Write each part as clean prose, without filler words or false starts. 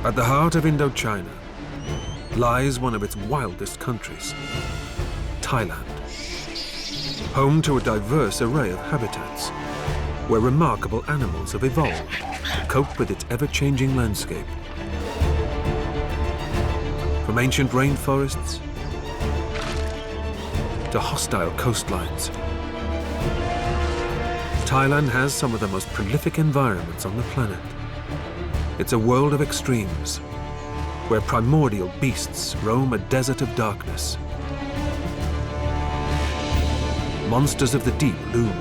At the heart of Indochina lies one of its wildest countries, Thailand, home to a diverse array of habitats where remarkable animals have evolved to cope with its ever-changing landscape. From ancient rainforests to hostile coastlines, Thailand has some of the most prolific environments on the planet. It's a world of extremes, where primordial beasts roam a desert of darkness. Monsters of the deep loom,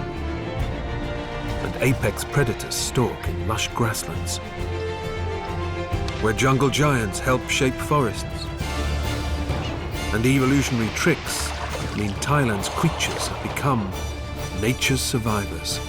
and apex predators stalk in lush grasslands. Where jungle giants help shape forests, and evolutionary tricks mean Thailand's creatures have become nature's survivors.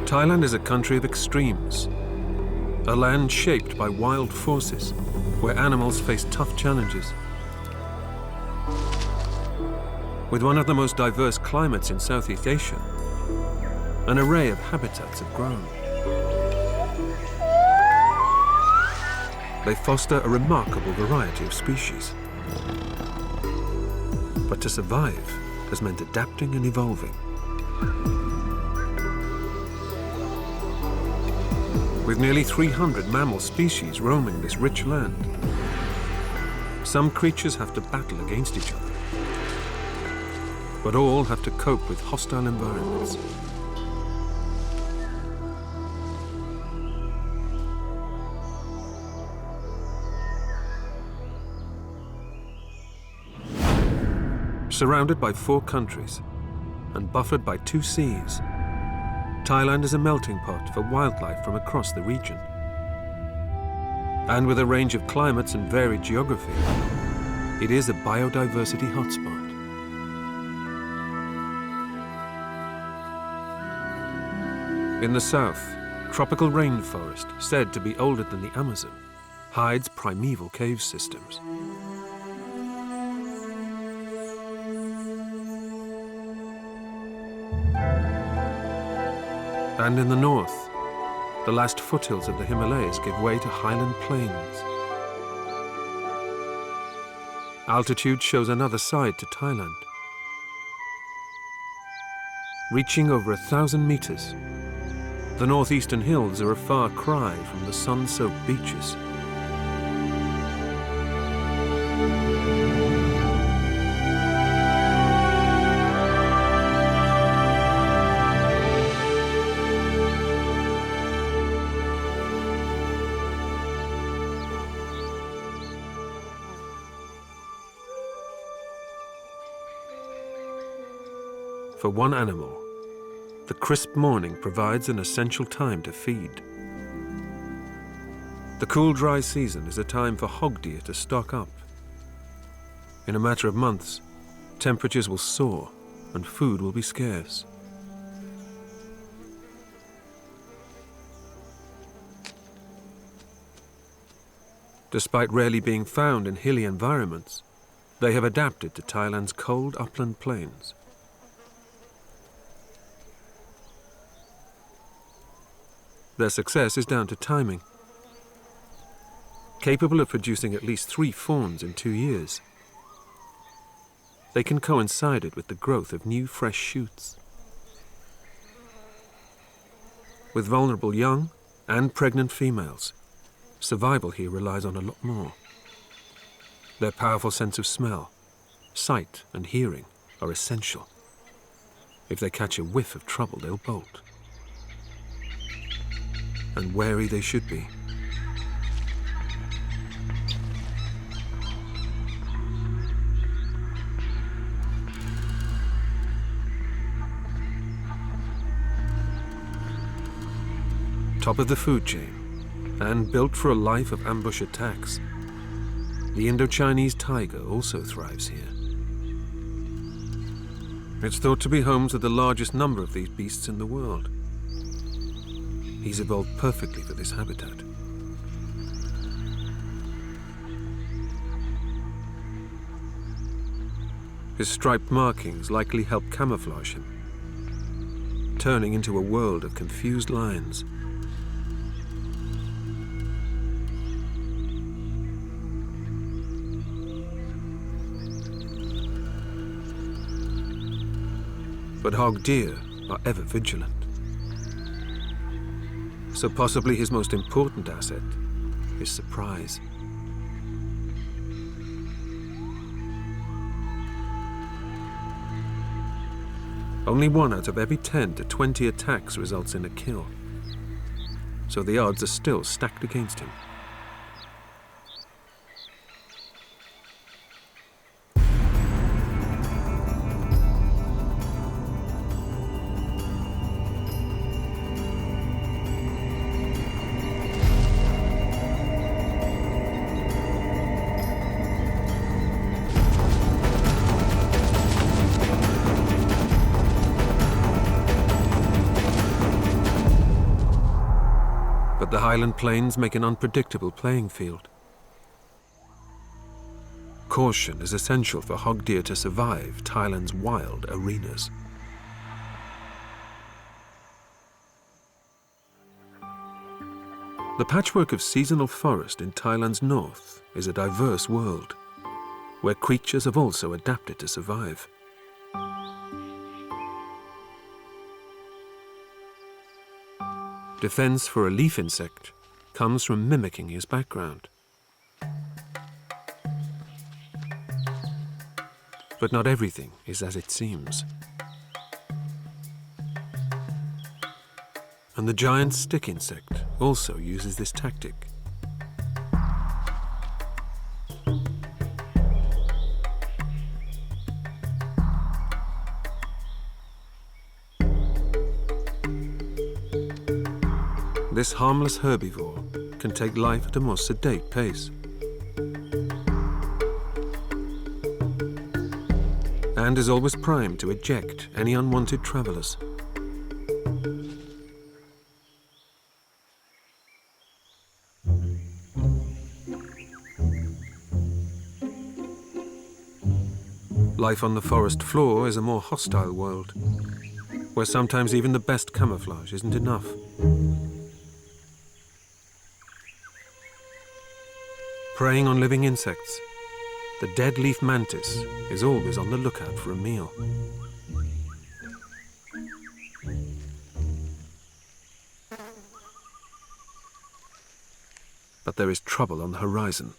Thailand is a country of extremes, a land shaped by wild forces, where animals face tough challenges. With one of the most diverse climates in Southeast Asia, an array of habitats have grown. They foster a remarkable variety of species. But to survive has meant adapting and evolving. With nearly 300 mammal species roaming this rich land, some creatures have to battle against each other, but all have to cope with hostile environments. Surrounded by 4 countries and buffered by 2 seas, Thailand is a melting pot for wildlife from across the region. And with a range of climates and varied geography, it is a biodiversity hotspot. In the south, tropical rainforest, said to be older than the Amazon, hides primeval cave systems. And in the north, the last foothills of the Himalayas give way to Highland plains. Altitude shows another side to Thailand. Reaching over 1,000 meters, the northeastern hills are a far cry from the sun-soaked beaches. For one animal, the crisp morning provides an essential time to feed. The cool, dry season is a time for hog deer to stock up. In a matter of months, temperatures will soar and food will be scarce. Despite rarely being found in hilly environments, they have adapted to Thailand's cold upland plains. Their success is down to timing. Capable of producing at least 3 fawns in 2 years, they can coincide it with the growth of new fresh shoots. With vulnerable young and pregnant females, survival here relies on a lot more. Their powerful sense of smell, sight and hearing are essential. If they catch a whiff of trouble, they'll bolt. And wary they should be. Top of the food chain, and built for a life of ambush attacks, the Indochinese tiger also thrives here. It's thought to be home to the largest number of these beasts in the world. He's evolved perfectly for this habitat. His striped markings likely help camouflage him, turning into a world of confused lines. But hog deer are ever vigilant. So possibly his most important asset is surprise. Only 1 out of every 10 to 20 attacks results in a kill. So the odds are still stacked against him. But the Highland plains make an unpredictable playing field. Caution is essential for hog deer to survive Thailand's wild arenas. The patchwork of seasonal forest in Thailand's north is a diverse world, where creatures have also adapted to survive. Defense for a leaf insect comes from mimicking his background. But not everything is as it seems. And the giant stick insect also uses this tactic. This harmless herbivore can take life at a more sedate pace. And is always primed to eject any unwanted travelers. Life on the forest floor is a more hostile world, where sometimes even the best camouflage isn't enough. Preying on living insects, the dead leaf mantis is always on the lookout for a meal. But there is trouble on the horizon.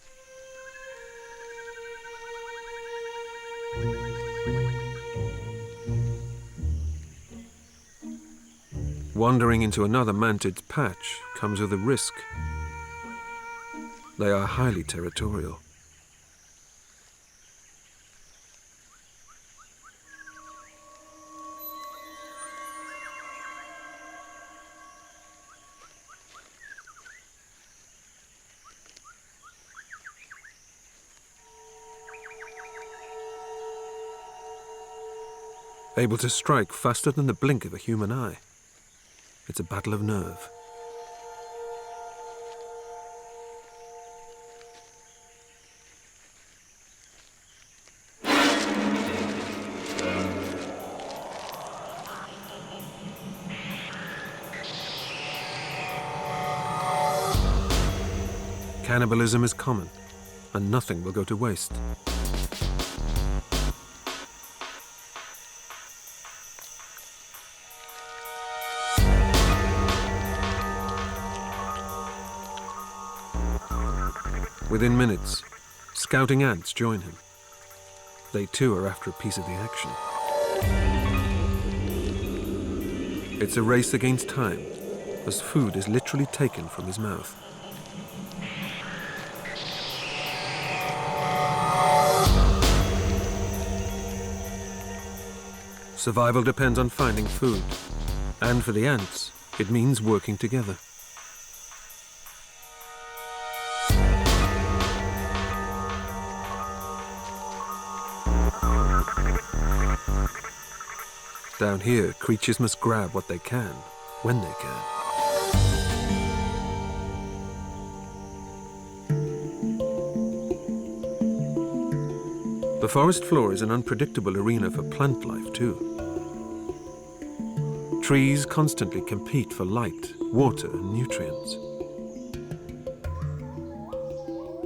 Wandering into another mantid's patch comes with a risk. They are highly territorial. Able to strike faster than the blink of a human eye. It's a battle of nerve. Cannibalism is common, and nothing will go to waste. Within minutes, scouting ants join him. They too are after a piece of the action. It's a race against time, as food is literally taken from his mouth. Survival depends on finding food, and for the ants, it means working together. Down here, creatures must grab what they can, when they can. The forest floor is an unpredictable arena for plant life, too. Trees constantly compete for light, water, and nutrients.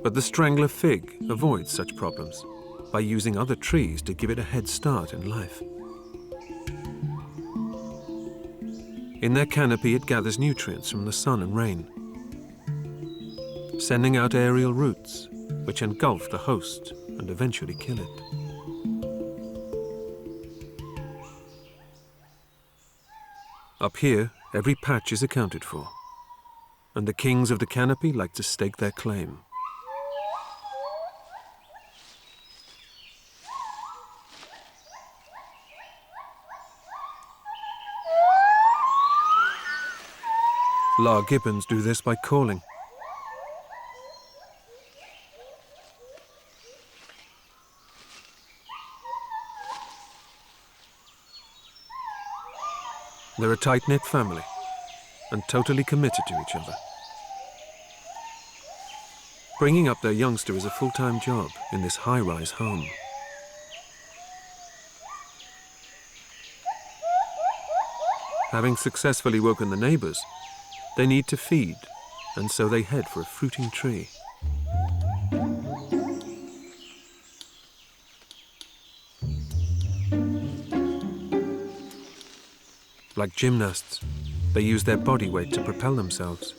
But the strangler fig avoids such problems by using other trees to give it a head start in life. In their canopy, it gathers nutrients from the sun and rain, sending out aerial roots, which engulf the host and eventually kill it. Up here, every patch is accounted for, and the kings of the canopy like to stake their claim. Lar gibbons do this by calling. They're a tight-knit family and totally committed to each other. Bringing up their youngster is a full-time job in this high-rise home. Having successfully woken the neighbors, they need to feed, and so they head for a fruiting tree. Like gymnasts, they use their body weight to propel themselves.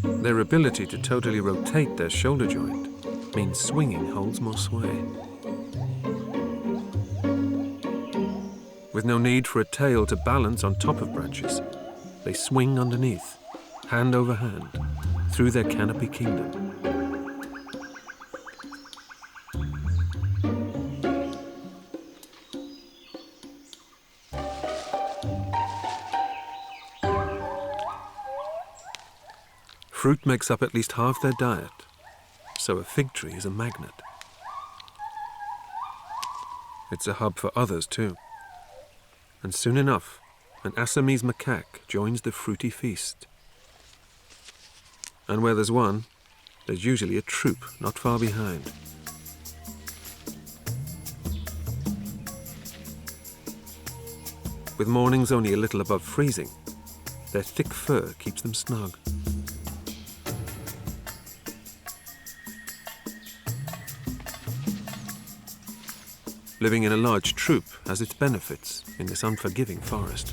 Their ability to totally rotate their shoulder joint means swinging holds more sway. With no need for a tail to balance on top of branches, they swing underneath, hand over hand, through their canopy kingdom. Fruit makes up at least half their diet, so a fig tree is a magnet. It's a hub for others too. And soon enough, an Assamese macaque joins the fruity feast. And where there's one, there's usually a troop not far behind. With mornings only a little above freezing, their thick fur keeps them snug. Living in a large troop has its benefits in this unforgiving forest.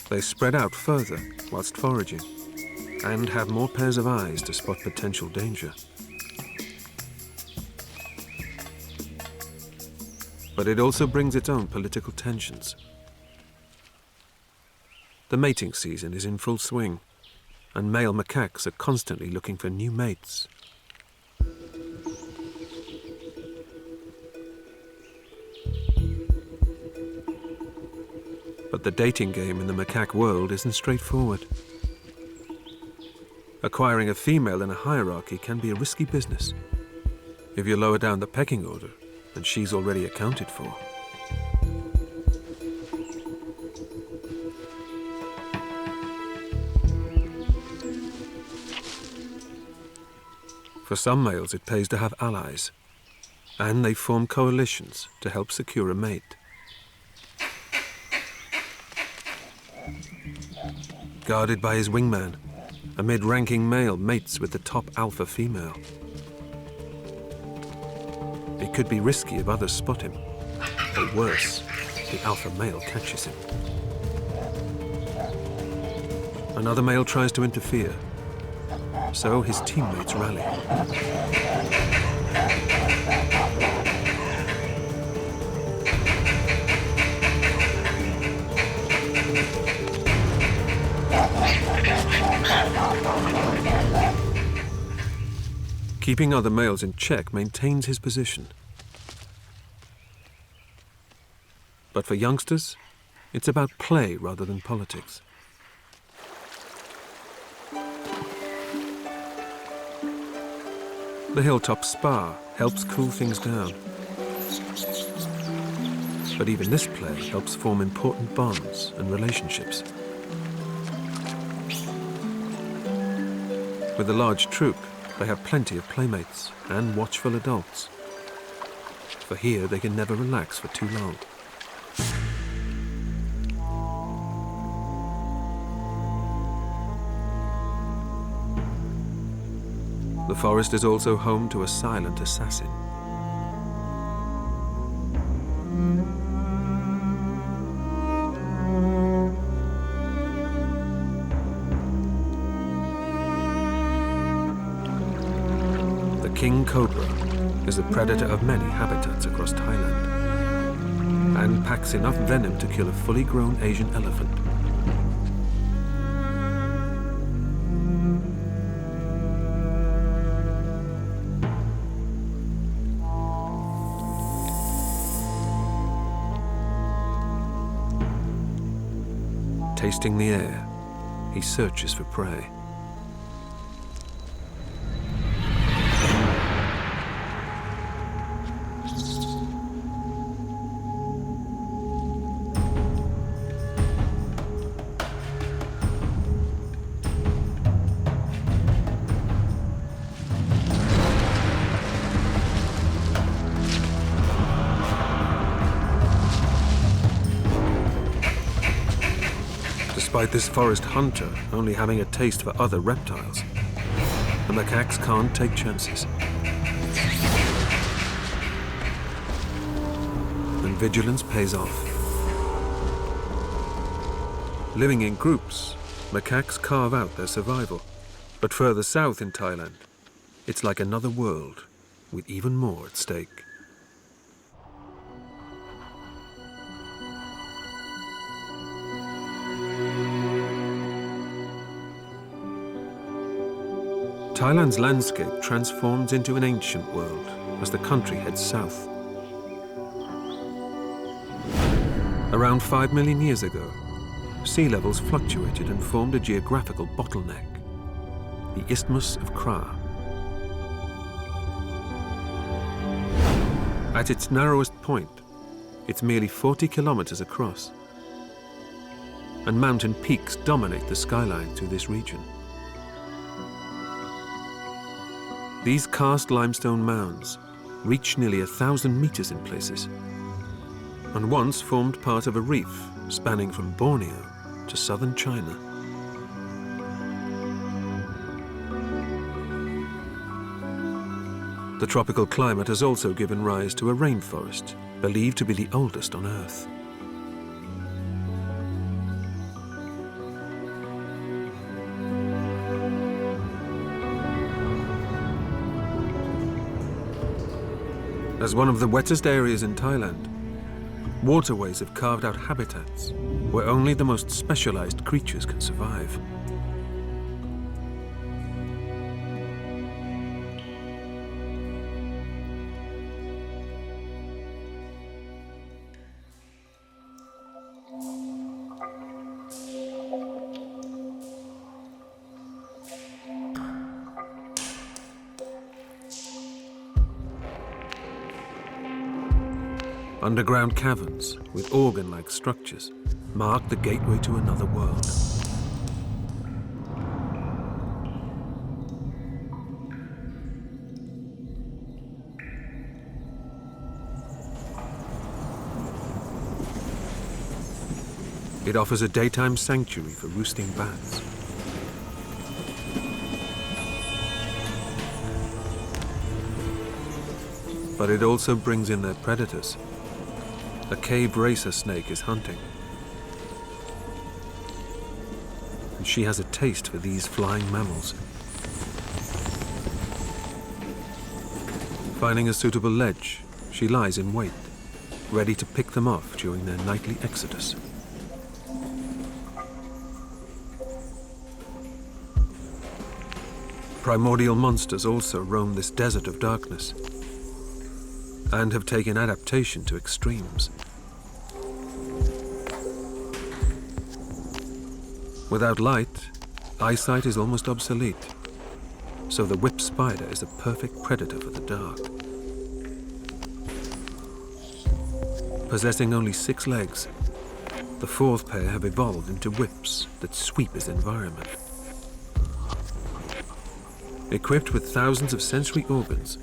They spread out further whilst foraging and have more pairs of eyes to spot potential danger. But it also brings its own political tensions. The mating season is in full swing, and male macaques are constantly looking for new mates. But the dating game in the macaque world isn't straightforward. Acquiring a female in a hierarchy can be a risky business if you're lower down the pecking order and she's already accounted for. For some males, it pays to have allies, and they form coalitions to help secure a mate. Guarded by his wingman, a mid-ranking male mates with the top alpha female. It could be risky if others spot him, or worse, the alpha male catches him. Another male tries to interfere, so his teammates rally. Keeping other males in check maintains his position. But for youngsters, it's about play rather than politics. The hilltop spa helps cool things down. But even this play helps form important bonds and relationships. With a large troop, they have plenty of playmates and watchful adults. For here, they can never relax for too long. The forest is also home to a silent assassin. The king cobra is a predator of many habitats across Thailand and packs enough venom to kill a fully grown Asian elephant. Tasting the air, he searches for prey. Despite this forest hunter only having a taste for other reptiles, the macaques can't take chances. And vigilance pays off. Living in groups, macaques carve out their survival. But further south in Thailand, it's like another world with even more at stake. Thailand's landscape transforms into an ancient world as the country heads south. Around 5 million years ago, sea levels fluctuated and formed a geographical bottleneck, the Isthmus of Kra. At its narrowest point, it's merely 40 kilometers across, and mountain peaks dominate the skyline through this region. These cast limestone mounds reach nearly 1,000 meters in places, and once formed part of a reef spanning from Borneo to southern China. The tropical climate has also given rise to a rainforest, believed to be the oldest on Earth. As one of the wettest areas in Thailand, waterways have carved out habitats where only the most specialized creatures can survive. Underground caverns with organ-like structures mark the gateway to another world. It offers a daytime sanctuary for roosting bats. But it also brings in their predators. A cave racer snake is hunting. And she has a taste for these flying mammals. Finding a suitable ledge, she lies in wait, ready to pick them off during their nightly exodus. Primordial monsters also roam this desert of darkness, and have taken adaptation to extremes. Without light, eyesight is almost obsolete. so the whip spider is a perfect predator for the dark. Possessing only 6 legs, the 4th pair have evolved into whips that sweep his environment. Equipped with thousands of sensory organs,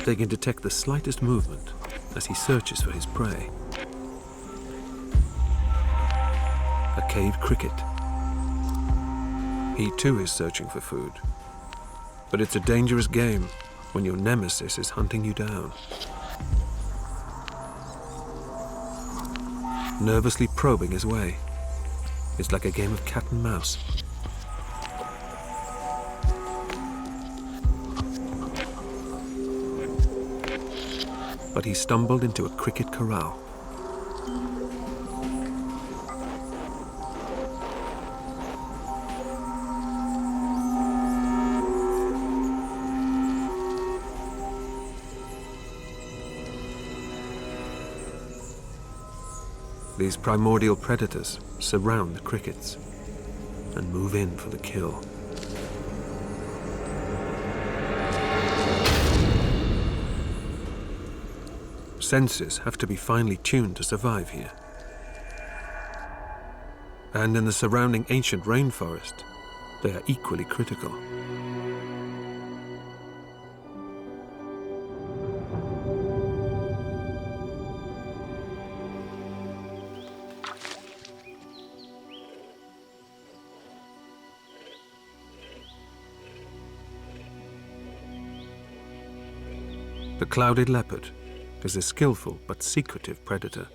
they can detect the slightest movement as he searches for his prey. A cave cricket. He too is searching for food, but it's a dangerous game when your nemesis is hunting you down. Nervously probing his way, it's like a game of cat and mouse. But he stumbled into a cricket corral. These primordial predators surround the crickets and move in for the kill. Senses have to be finely tuned to survive here. And in the surrounding ancient rainforest, they are equally critical. The clouded leopard is a skillful but secretive predator.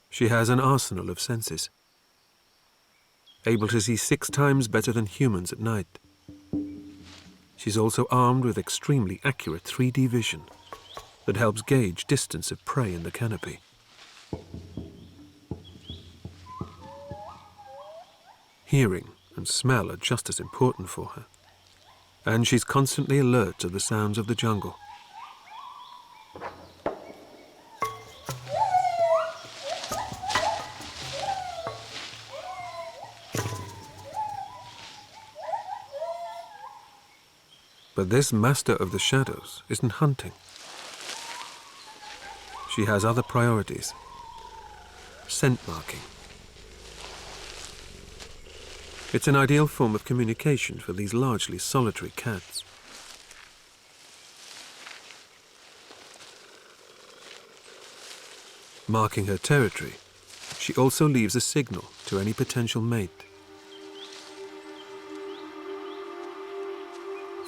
She has an arsenal of senses, able to see 6 times better than humans at night. She's also armed with extremely accurate 3D vision that helps gauge distance of prey in the canopy. Hearing and smell are just as important for her, and she's constantly alert to the sounds of the jungle. But this master of the shadows isn't hunting. She has other priorities. Scent marking. It's an ideal form of communication for these largely solitary cats. Marking her territory, she also leaves a signal to any potential mate.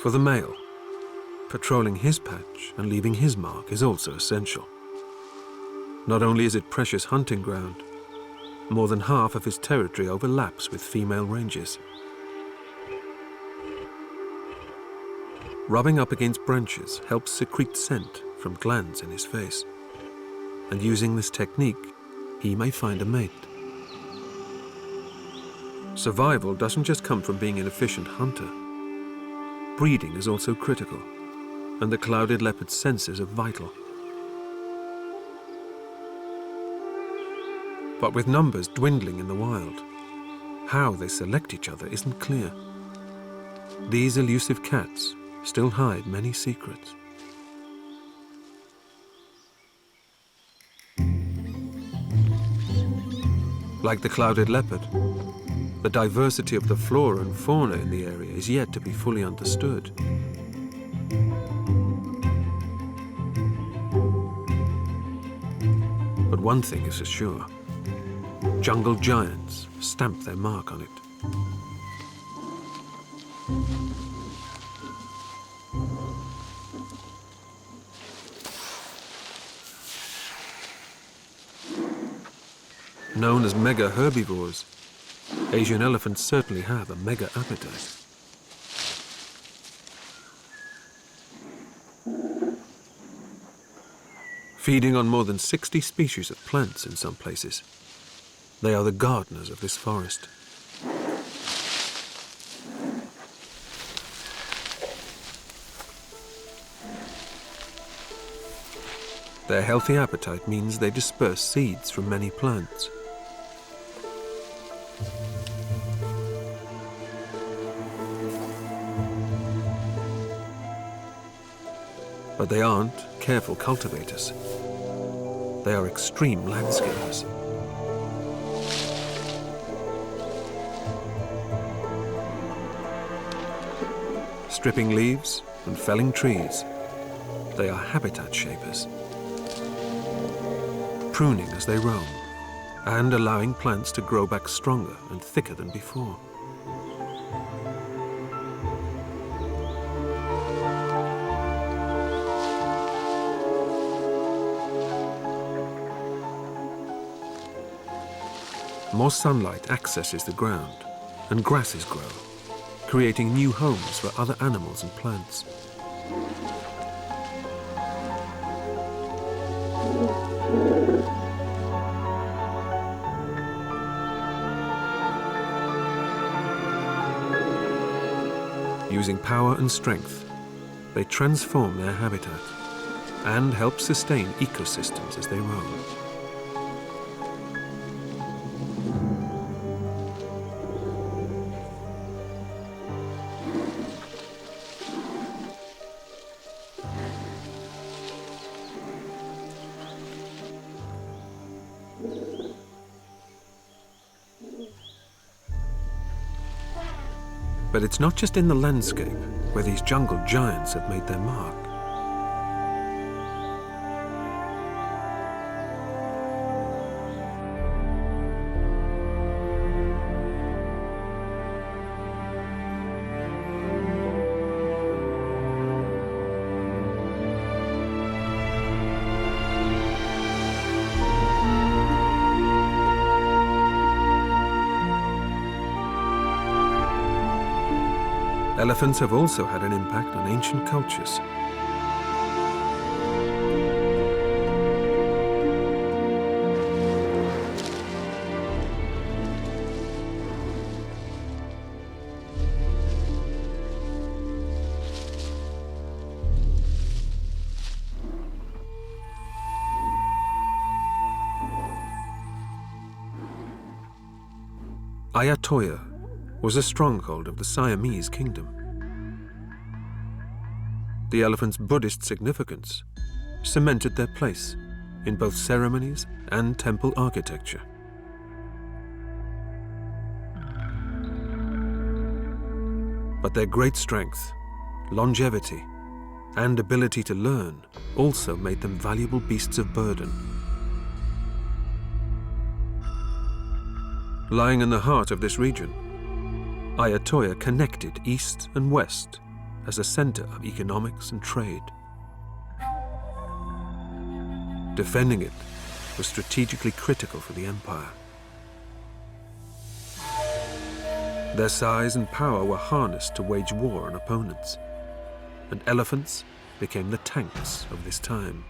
For the male, patrolling his patch and leaving his mark is also essential. Not only is it precious hunting ground, more than half of his territory overlaps with female ranges. Rubbing up against branches helps secrete scent from glands in his face, and using this technique, he may find a mate. Survival doesn't just come from being an efficient hunter. Breeding is also critical, and the clouded leopard's senses are vital. But with numbers dwindling in the wild, how they select each other isn't clear. These elusive cats still hide many secrets. Like the clouded leopard, the diversity of the flora and fauna in the area is yet to be fully understood. But one thing is for sure. Jungle giants stamp their mark on it. Known as mega herbivores, Asian elephants certainly have a mega appetite. Feeding on more than 60 species of plants in some places, they are the gardeners of this forest. Their healthy appetite means they disperse seeds from many plants. But they aren't careful cultivators. They are extreme landscapers. Stripping leaves and felling trees, they are habitat shapers. Pruning as they roam, and allowing plants to grow back stronger and thicker than before. More sunlight accesses the ground, and grasses grow, creating new homes for other animals and plants. Using power and strength, they transform their habitat and help sustain ecosystems as they roam. But it's not just in the landscape where these jungle giants have made their mark. Elephants have also had an impact on ancient cultures. Ayutthaya was a stronghold of the Siamese kingdom. The elephant's Buddhist significance cemented their place in both ceremonies and temple architecture. But their great strength, longevity, and ability to learn also made them valuable beasts of burden. Lying in the heart of this region, Ayutthaya connected east and west as a center of economics and trade. Defending it was strategically critical for the empire. Their size and power were harnessed to wage war on opponents, and elephants became the tanks of this time.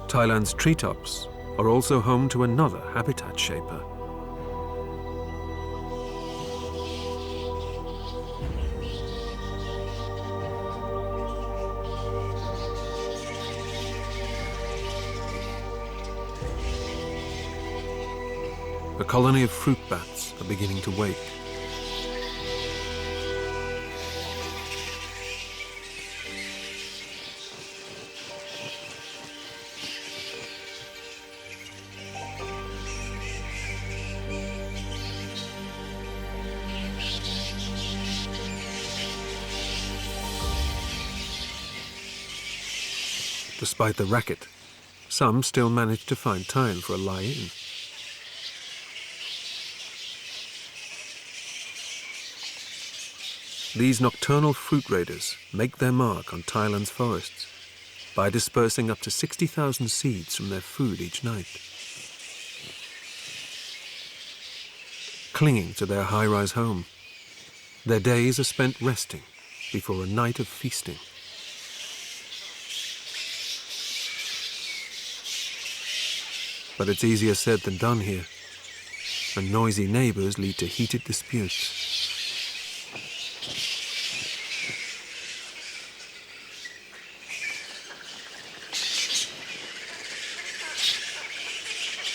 Thailand's treetops are also home to another habitat shaper. A colony of fruit bats are beginning to wake. Despite the racket, some still manage to find time for a lie-in. These nocturnal fruit raiders make their mark on Thailand's forests by dispersing up to 60,000 seeds from their food each night. Clinging to their high-rise home, their days are spent resting before a night of feasting. But it's easier said than done here, and noisy neighbors lead to heated disputes.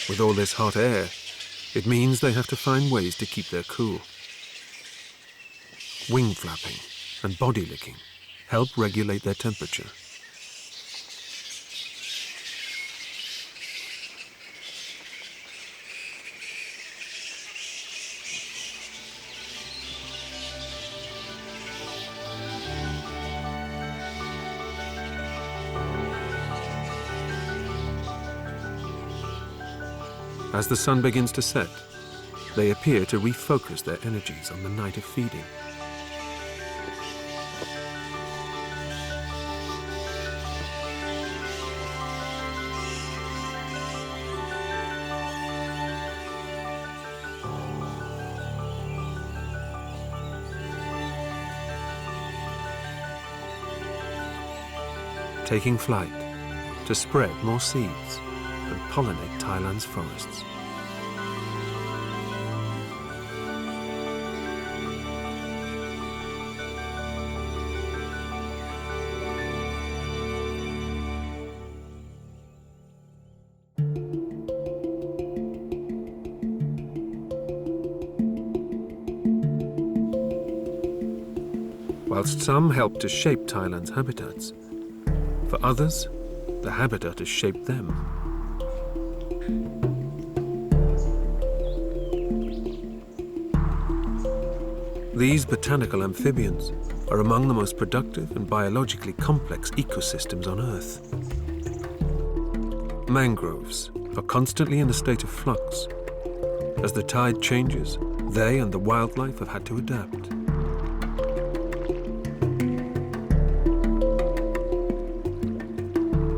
With all this hot air, It means they have to find ways to keep their cool. Wing flapping and body licking help regulate their temperature. As the sun begins to set, they appear to refocus their energies on the night of feeding. Taking flight to spread more seeds and pollinate Thailand's forests. Whilst some help to shape Thailand's habitats, for others, the habitat has shaped them. These botanical amphibians are among the most productive and biologically complex ecosystems on Earth. Mangroves are constantly in a state of flux. As the tide changes, they and the wildlife have had to adapt.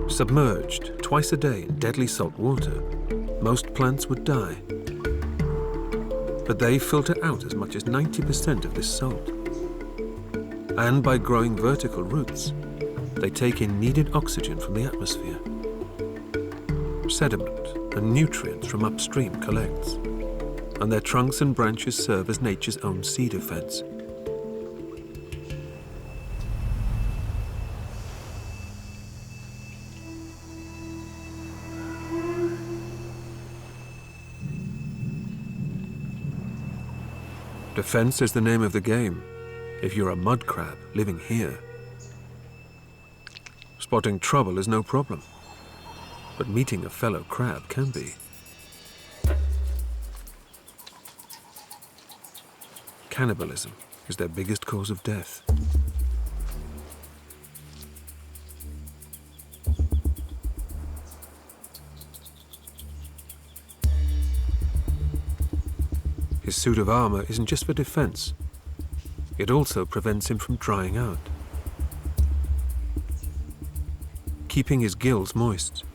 Submerged twice a day in deadly salt water, most plants would die. But they filter out as much as 90% of this salt. And by growing vertical roots, they take in needed oxygen from the atmosphere. Sediment and nutrients from upstream collects, and their trunks and branches serve as nature's own sea defense. Defense is the name of the game, if you're a mud crab living here. Spotting trouble is no problem, but meeting a fellow crab can be. Cannibalism is their biggest cause of death. His suit of armor isn't just for defense. It also prevents him from drying out. Keeping his gills moist,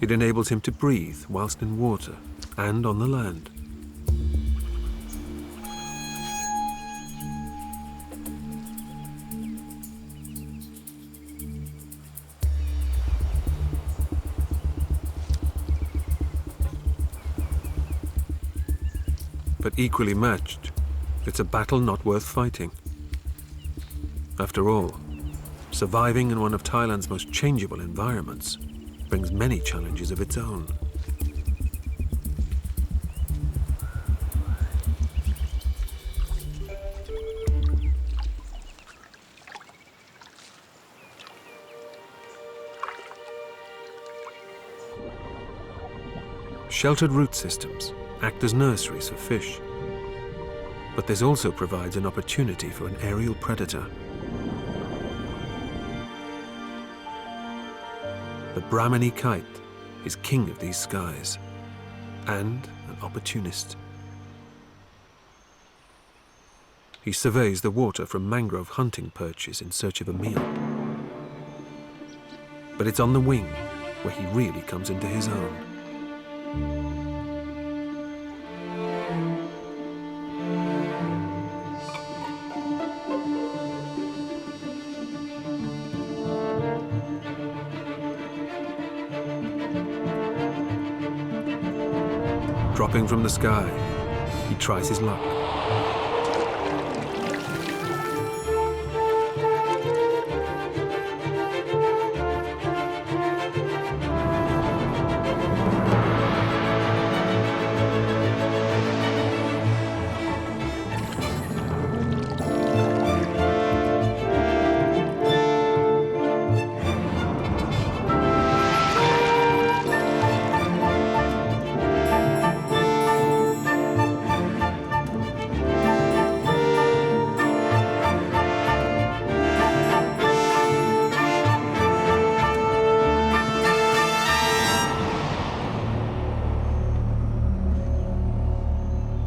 it enables him to breathe whilst in water and on the land. But equally matched, it's a battle not worth fighting. After all, surviving in one of Thailand's most changeable environments brings many challenges of its own. Sheltered root systems act as nurseries for fish, but this also provides an opportunity for an aerial predator. The Brahminy kite is king of these skies and an opportunist. He surveys the water from mangrove hunting perches in search of a meal. But it's on the wing where he really comes into his own. Dropping from the sky, he tries his luck.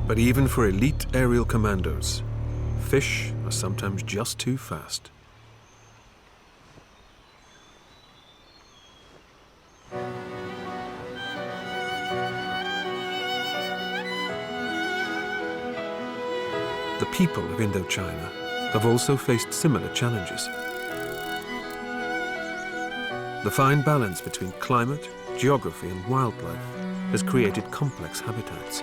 But even for elite aerial commandos, fish are sometimes just too fast. The people of Indochina have also faced similar challenges. The fine balance between climate, geography and wildlife has created complex habitats.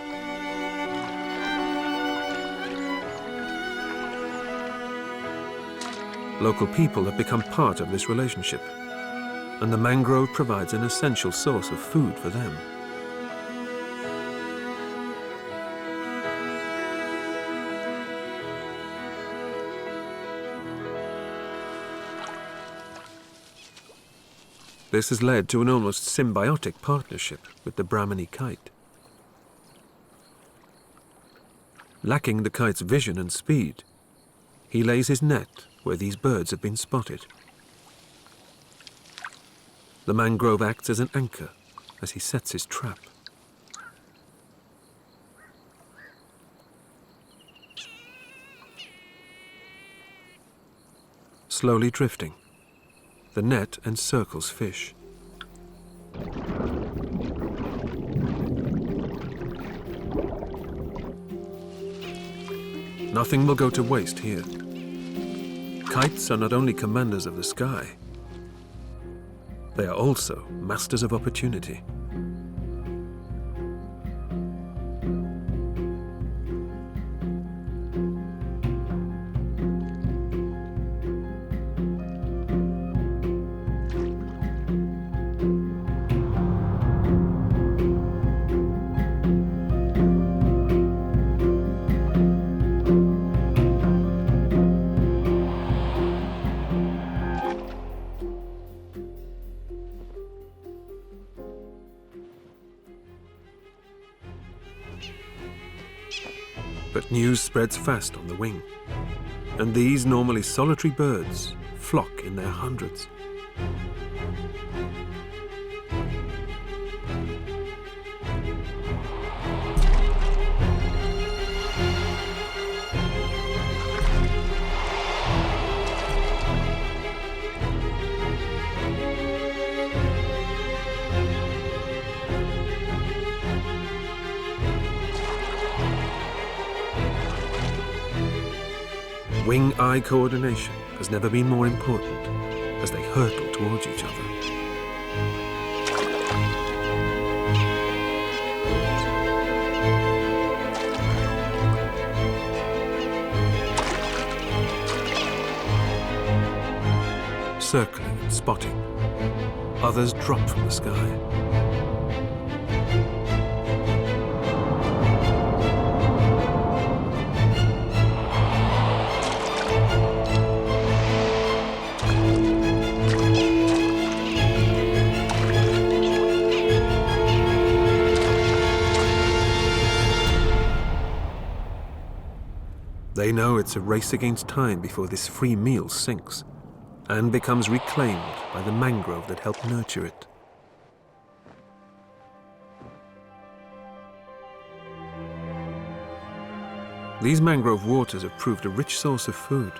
Local people have become part of this relationship, and the mangrove provides an essential source of food for them. This has led to an almost symbiotic partnership with the Brahminy kite. Lacking the kite's vision and speed, he lays his net where these birds have been spotted. The mangrove acts as an anchor as he sets his trap. Slowly drifting, the net encircles fish. Nothing will go to waste here. Kites are not only commanders of the sky, they are also masters of opportunity. But news spreads fast on the wing, and these normally solitary birds flock in their hundreds. Wing-eye coordination has never been more important as they hurtle towards each other. Circling and spotting, others drop from the sky. They know it's a race against time before this free meal sinks and becomes reclaimed by the mangrove that helped nurture it. These mangrove waters have proved a rich source of food,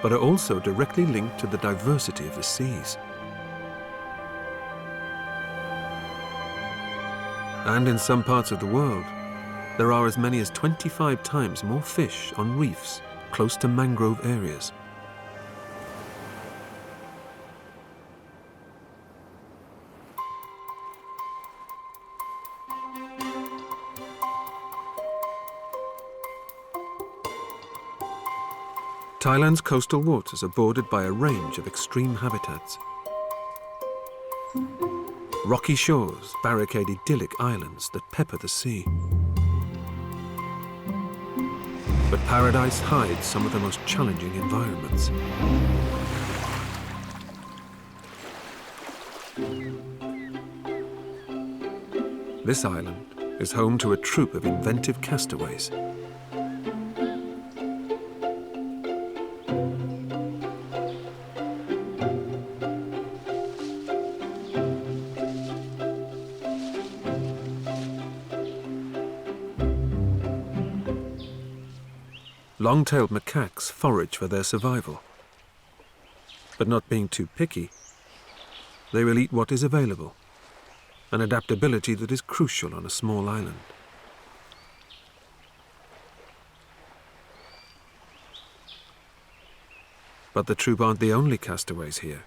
but are also directly linked to the diversity of the seas. And in some parts of the world, there are as many as 25 times more fish on reefs close to mangrove areas. Thailand's coastal waters are bordered by a range of extreme habitats. Rocky shores barricade idyllic islands that pepper the sea. But paradise hides some of the most challenging environments. This island is home to a troop of inventive castaways. Long-tailed macaques forage for their survival. But not being too picky, they will eat what is available, an adaptability that is crucial on a small island. But the troop aren't the only castaways here.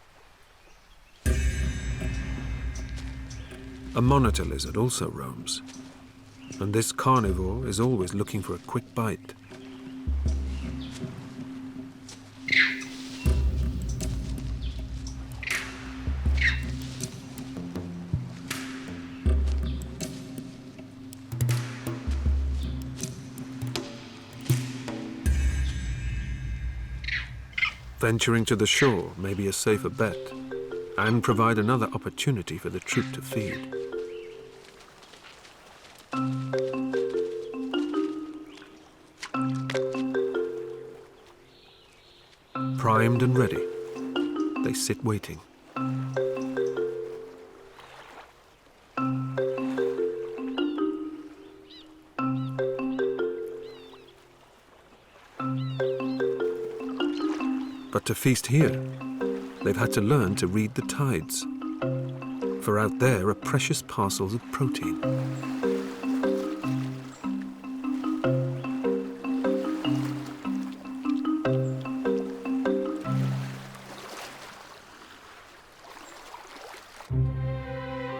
A monitor lizard also roams, and this carnivore is always looking for a quick bite. Venturing to the shore may be a safer bet and provide another opportunity for the troop to feed. Primed and ready, they sit waiting. But to feast here, they've had to learn to read the tides, for out there are precious parcels of protein.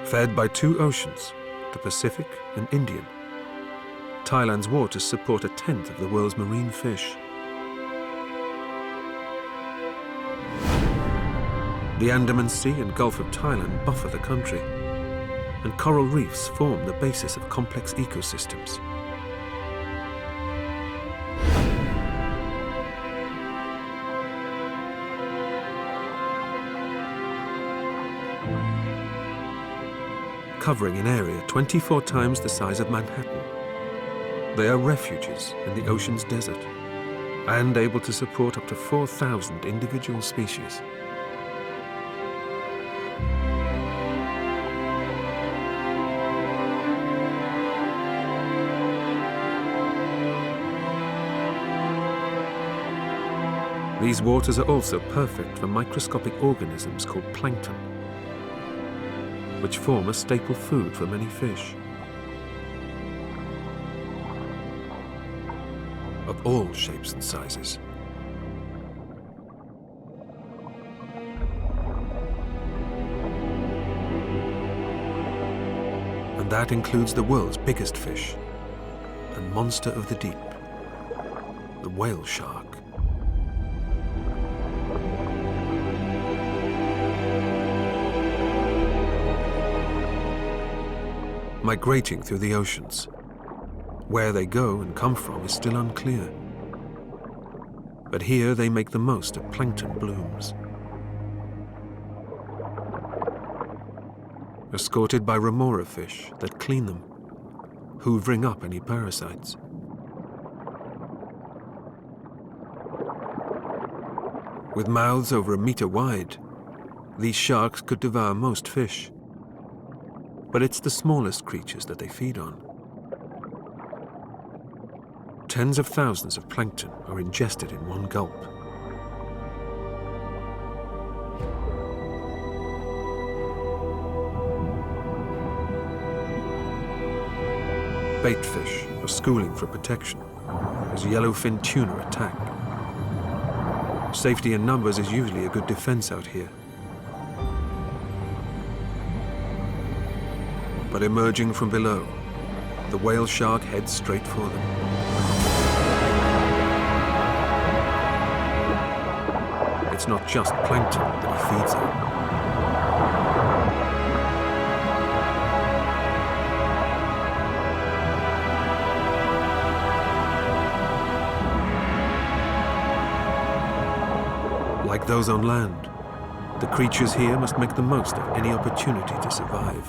Fed by two oceans, the Pacific and Indian, Thailand's waters support a tenth of the world's marine fish. The Andaman Sea and Gulf of Thailand buffer the country, and coral reefs form the basis of complex ecosystems. Covering an area 24 times the size of Manhattan, they are refuges in the ocean's desert and able to support up to 4,000 individual species. These waters are also perfect for microscopic organisms called plankton, which form a staple food for many fish. Of all shapes and sizes. And that includes the world's biggest fish and monster of the deep, the whale shark. Migrating through the oceans. Where they go and come from is still unclear. But here they make the most of plankton blooms. Escorted by remora fish that clean them, hoovering up any parasites. With mouths over a meter wide, these sharks could devour most fish. But it's the smallest creatures that they feed on. Tens of thousands of plankton are ingested in one gulp. Bait fish are schooling for protection as yellowfin tuna attack. Safety in numbers is usually a good defense out here. But emerging from below, the whale shark heads straight for them. It's not just plankton that he feeds on. Like those on land, the creatures here must make the most of any opportunity to survive.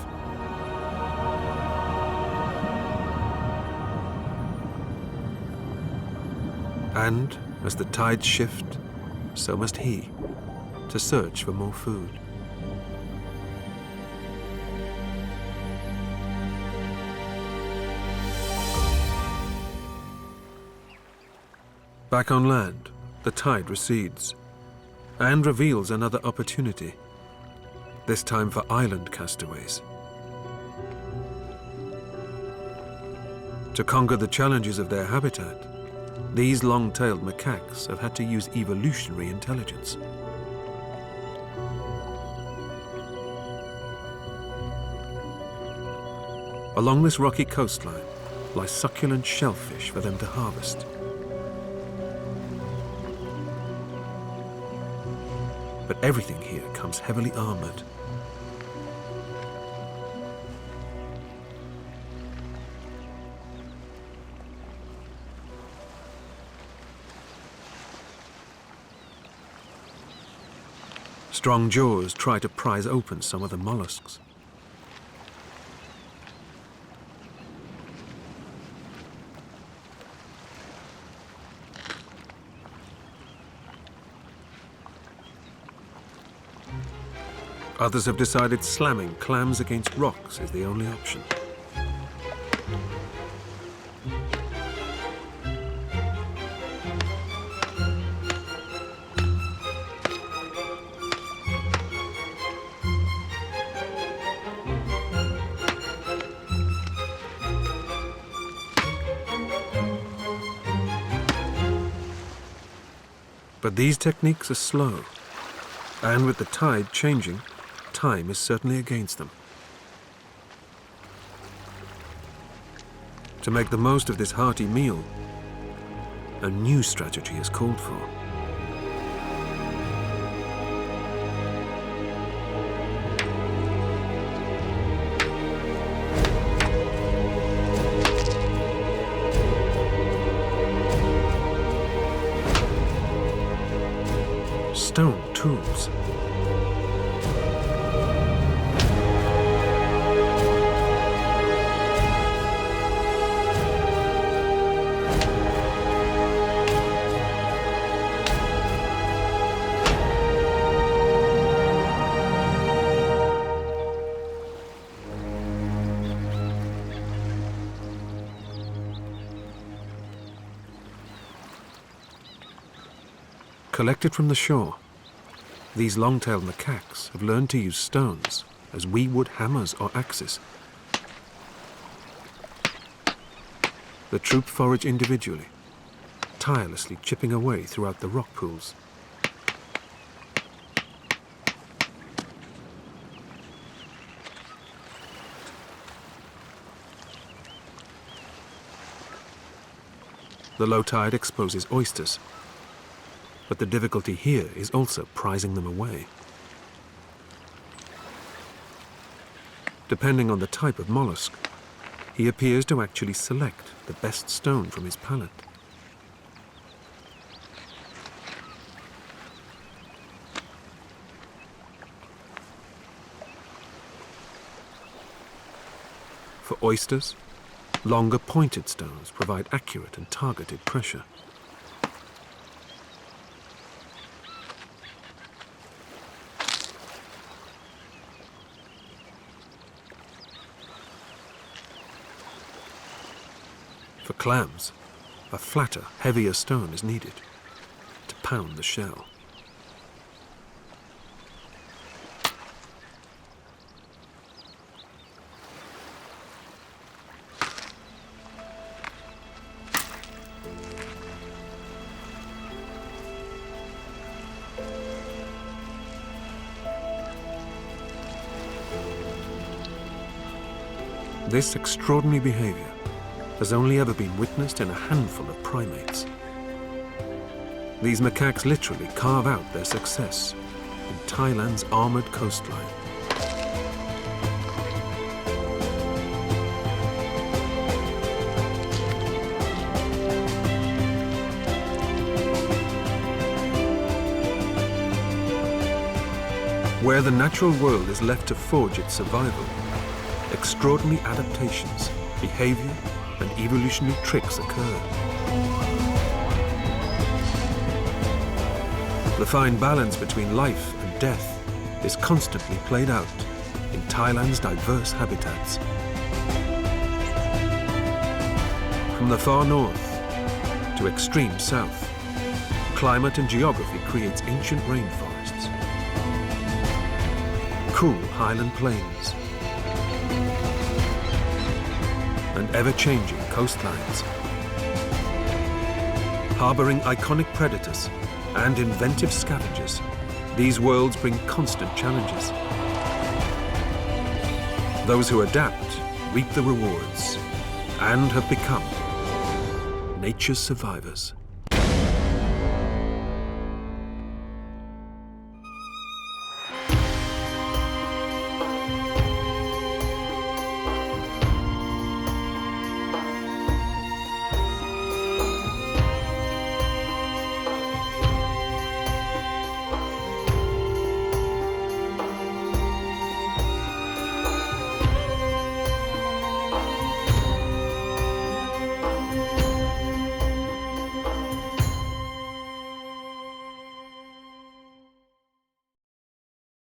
And as the tides shift, so must he, to search for more food. Back on land, the tide recedes and reveals another opportunity, this time for island castaways. To conquer the challenges of their habitat, these long-tailed macaques have had to use evolutionary intelligence. Along this rocky coastline lie succulent shellfish for them to harvest. But everything here comes heavily armored. Strong jaws try to prise open some of the mollusks. Others have decided slamming clams against rocks is the only option. But these techniques are slow, and with the tide changing, time is certainly against them. To make the most of this hearty meal, a new strategy is called for. Stone tools. Collected from the shore, these long-tailed macaques have learned to use stones as we would hammers or axes. The troop forage individually, tirelessly chipping away throughout the rock pools. The low tide exposes oysters, but the difficulty here is also prizing them away. Depending on the type of mollusk, he appears to actually select the best stone from his palette. For oysters, longer pointed stones provide accurate and targeted pressure. For clams, a flatter, heavier stone is needed to pound the shell. This extraordinary behavior has only ever been witnessed in a handful of primates. These macaques literally carve out their success in Thailand's armored coastline. Where the natural world is left to forge its survival, extraordinary adaptations, behavior, and evolutionary tricks occur. The fine balance between life and death is constantly played out in Thailand's diverse habitats. From the far north to extreme south, climate and geography creates ancient rainforests, cool highland plains, and ever-changing coastlines. Harboring iconic predators and inventive scavengers, these worlds bring constant challenges. Those who adapt reap the rewards and have become nature's survivors.